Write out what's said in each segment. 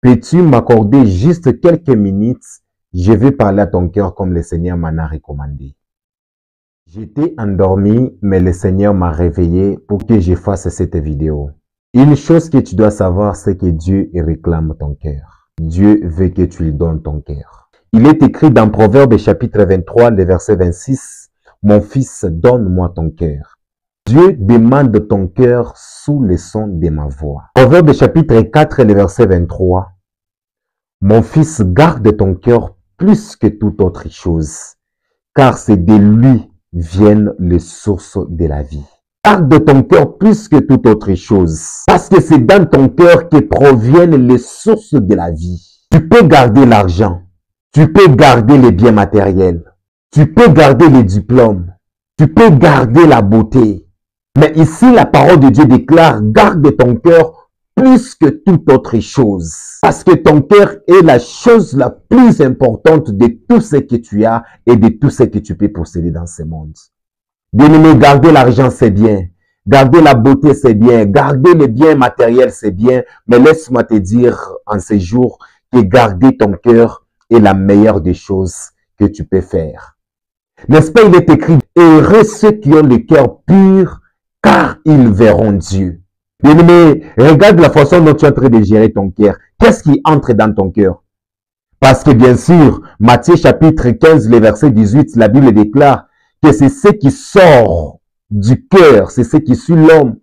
Peux-tu m'accorder juste quelques minutes? Je vais parler à ton cœur comme le Seigneur m'en a recommandé. J'étais endormi, mais le Seigneur m'a réveillé pour que je fasse cette vidéo. Une chose que tu dois savoir, c'est que Dieu réclame ton cœur. Dieu veut que tu lui donnes ton cœur. Il est écrit dans Proverbe chapitre 23, le verset 26, « Mon fils, donne-moi ton cœur. » Dieu demande ton cœur sous le son de ma voix. Proverbe chapitre 4, le verset 23, « Mon fils, garde ton cœur plus que toute autre chose, car c'est de lui viennent les sources de la vie. » Garde ton cœur plus que toute autre chose, parce que c'est dans ton cœur que proviennent les sources de la vie. Tu peux garder l'argent, tu peux garder les biens matériels, tu peux garder les diplômes, tu peux garder la beauté. Mais ici, la parole de Dieu déclare, garde ton cœur plus que toute autre chose. Parce que ton cœur est la chose la plus importante de tout ce que tu as et de tout ce que tu peux posséder dans ce monde. Bien-aimé, garder l'argent, c'est bien. Garder la beauté, c'est bien. Garder les biens matériels, c'est bien. Mais laisse-moi te dire en ces jours que garder ton cœur est la meilleure des choses que tu peux faire. N'est-ce pas, il est écrit, heureux ceux qui ont le cœur pur, car ils verront Dieu. Bien-aimé, regarde la façon dont tu es en train de gérer ton cœur. Qu'est-ce qui entre dans ton cœur? Parce que bien sûr, Matthieu chapitre 15, le verset 18, la Bible déclare que c'est ce qui sort du cœur, c'est ce qui suit l'homme.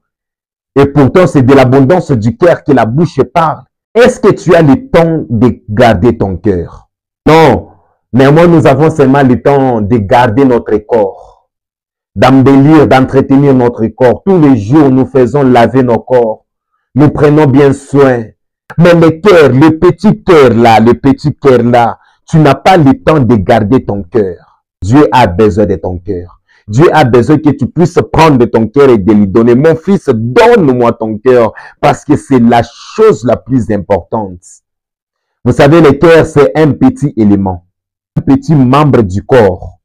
Et pourtant, c'est de l'abondance du cœur que la bouche parle. Est-ce que tu as le temps de garder ton cœur? Non. Mais moi, nous avons seulement le temps de garder notre corps, d'embellir, d'entretenir notre corps. Tous les jours, nous faisons laver nos corps. Nous prenons bien soin. Mais le cœur, le petit cœur là, tu n'as pas le temps de garder ton cœur. Dieu a besoin de ton cœur. Dieu a besoin que tu puisses prendre ton cœur et de lui donner. Mon fils, donne-moi ton cœur parce que c'est la chose la plus importante. Vous savez, le cœur, c'est un petit élément, un petit membre du corps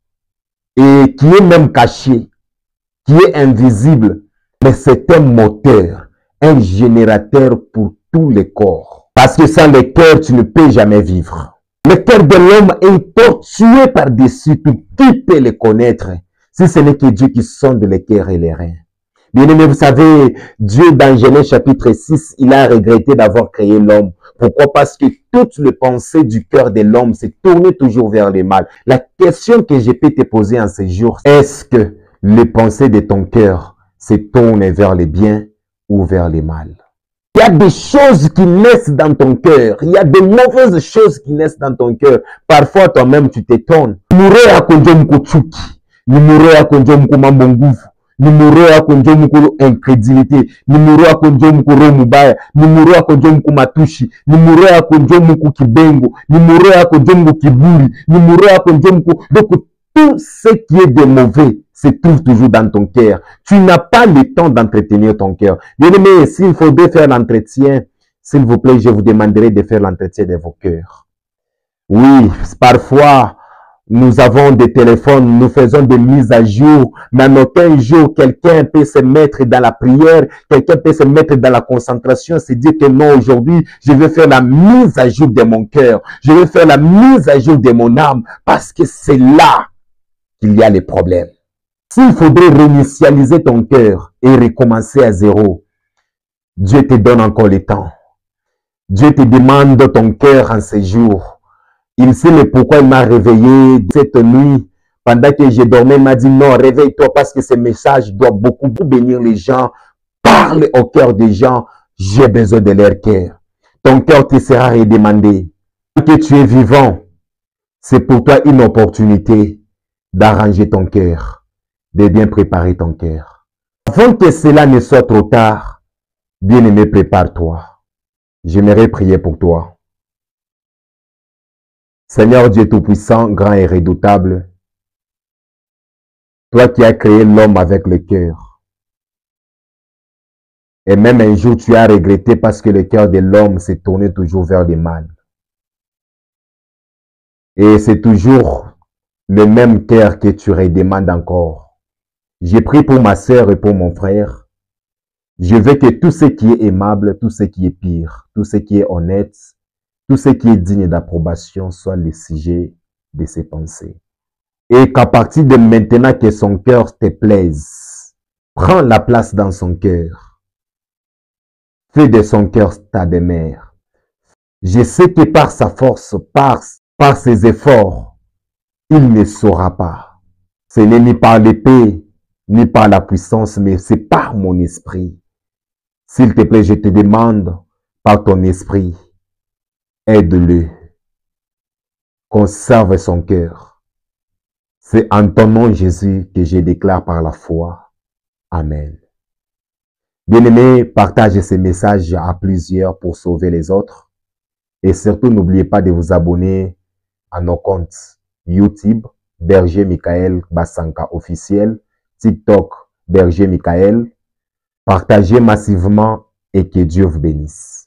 et qui est même caché, qui est invisible, mais c'est un moteur, un générateur pour tous les corps. Parce que sans le cœur, tu ne peux jamais vivre. Le cœur de l'homme est tortué par-dessus tout. Qui peut le connaître si ce n'est que Dieu qui sonde les cœurs et les reins? Bien-aimé, vous savez, Dieu dans Genèse chapitre 6, il a regretté d'avoir créé l'homme. Pourquoi? Parce que toutes les pensées du cœur de l'homme se tournent toujours vers le mal. La question que je peux te poser en ces jours, est-ce que les pensées de ton cœur se tournent vers le bien ou vers le mal? Il y a des choses qui naissent dans ton cœur. Il y a de mauvaises choses qui naissent dans ton cœur. Parfois, toi-même, tu t'étonnes. Numero yako njo mko incredulité, numero yako njo mko roho mubaya, numero yako njo mko matushi, numero yako njo mko kibengo, numero yako njo mko kiburi, numero yako njo mko... Donc tout ce qui est de mauvais se trouve toujours dans ton cœur. Tu n'as pas le temps d'entretenir ton cœur. Bien-aimé, s'il faudrait faire l'entretien, s'il vous plaît, je vous demanderai de faire l'entretien de vos cœurs. Oui, parfois... Nous avons des téléphones, nous faisons des mises à jour, mais en aucun jour, quelqu'un peut se mettre dans la prière, quelqu'un peut se mettre dans la concentration, se dire que non, aujourd'hui, je vais faire la mise à jour de mon cœur, je vais faire la mise à jour de mon âme, parce que c'est là qu'il y a les problèmes. S'il faudrait réinitialiser ton cœur et recommencer à zéro, Dieu te donne encore le temps. Dieu te demande ton cœur en ces jours. Il sait le pourquoi il m'a réveillé cette nuit. Pendant que je dormais, il m'a dit non, réveille-toi parce que ce message doit beaucoup bénir les gens. Parle au cœur des gens. J'ai besoin de leur cœur. Ton cœur te sera redemandé. Tant que tu es vivant, c'est pour toi une opportunité d'arranger ton cœur, de bien préparer ton cœur. Avant que cela ne soit trop tard, bien-aimé, prépare-toi. J'aimerais prier pour toi. Seigneur Dieu Tout-Puissant, grand et redoutable, toi qui as créé l'homme avec le cœur, et même un jour tu as regretté parce que le cœur de l'homme s'est tourné toujours vers le mal. Et c'est toujours le même cœur que tu redemandes encore. J'ai prié pour ma sœur et pour mon frère. Je veux que tout ce qui est aimable, tout ce qui est pire, tout ce qui est honnête, tout ce qui est digne d'approbation soit le sujet de ses pensées. Et qu'à partir de maintenant que son cœur te plaise, prends la place dans son cœur. Fais de son cœur ta demeure. Je sais que par sa force, par ses efforts, il ne saura pas. Ce n'est ni par l'épée, ni par la puissance, mais c'est par mon esprit. S'il te plaît, je te demande, par ton esprit, aide-le. Conserve son cœur. C'est en ton nom, Jésus, que je déclare par la foi. Amen. Bien-aimés, partagez ces messages à plusieurs pour sauver les autres. Et surtout, n'oubliez pas de vous abonner à nos comptes YouTube, Berger Michael Basanka officiel, TikTok, Berger Michael. Partagez massivement et que Dieu vous bénisse.